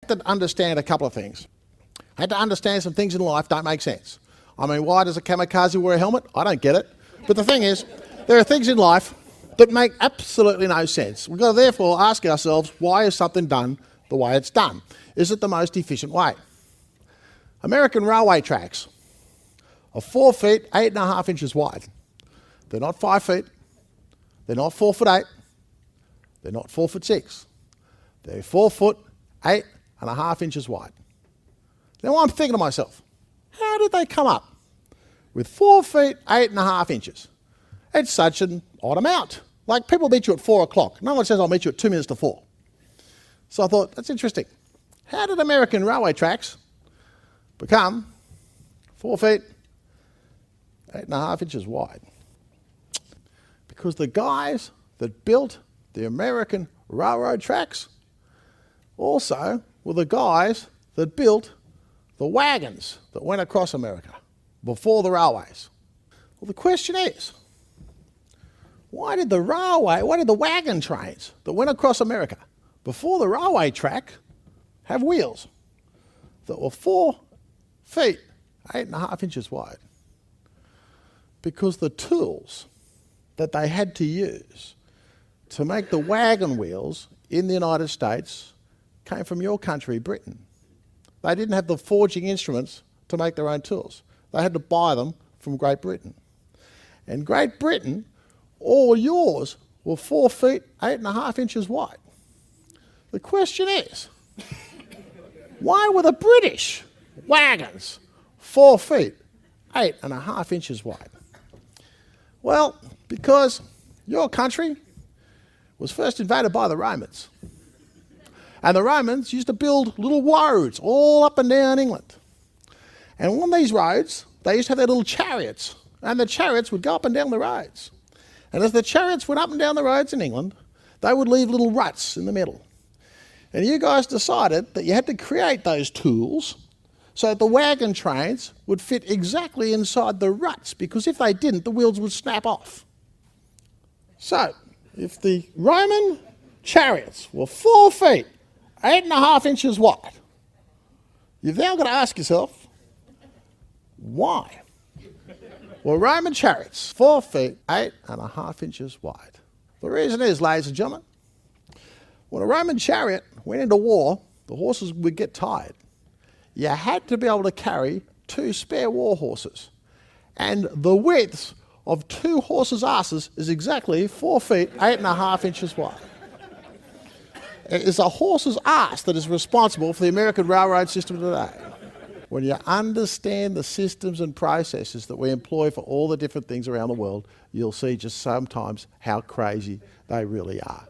had to understand a couple of things. I had to understand some things in life don't make sense. I mean, why does a kamikaze wear a helmet? I don't get it. But the thing is, there are things in life that make absolutely no sense. We've got to therefore ask ourselves, why is something done the way it's done? Is it the most efficient way? American railway tracks are 4 feet, 8.5 inches wide. They're not 5 feet. They're not 4 foot 8. They're not 4 foot 6. They're 4 foot, 8.5 inches wide. Now I'm thinking to myself, how did they come up with 4 feet, 8.5 inches? It's such an odd amount. Like, people meet you at 4 o'clock. No one says, I'll meet you at 2 minutes to 4. So I thought, that's interesting. How did American railway tracks become 4 feet, 8.5 inches wide? Because the guys that built the American railroad tracks also were the guys that built the wagons that went across America before the railways. Well, the question is, why did the wagon trains that went across America before the railway track have wheels that were 4 feet, 8.5 inches wide? Because the tools that they had to use to make the wagon wheels in the United States came from your country, Britain. They didn't have the forging instruments to make their own tools. They had to buy them from Great Britain. And Great Britain, all yours were 4 feet, 8.5 inches wide. The question is, why were the British wagons 4 feet, 8.5 inches wide? Well, because your country was first invaded by the Romans. And the Romans used to build little roads all up and down England. And on these roads, they used to have their little chariots. And the chariots would go up and down the roads. And as the chariots went up and down the roads in England, they would leave little ruts in the middle. And you guys decided that you had to create those tools so that the wagon trains would fit exactly inside the ruts, because if they didn't, the wheels would snap off. So, if the Roman chariots were 4 feet, 8.5 inches wide, you've now got to ask yourself, why? Well, Roman chariots, 4 feet, 8.5 inches wide. The reason is, ladies and gentlemen, when a Roman chariot went into war, the horses would get tired. You had to be able to carry 2 spare war horses. And the width of 2 horses' asses is exactly 4 feet, 8.5 inches wide. It is a horse's ass that is responsible for the American railroad system today. When you understand the systems and processes that we employ for all the different things around the world, you'll see just sometimes how crazy they really are.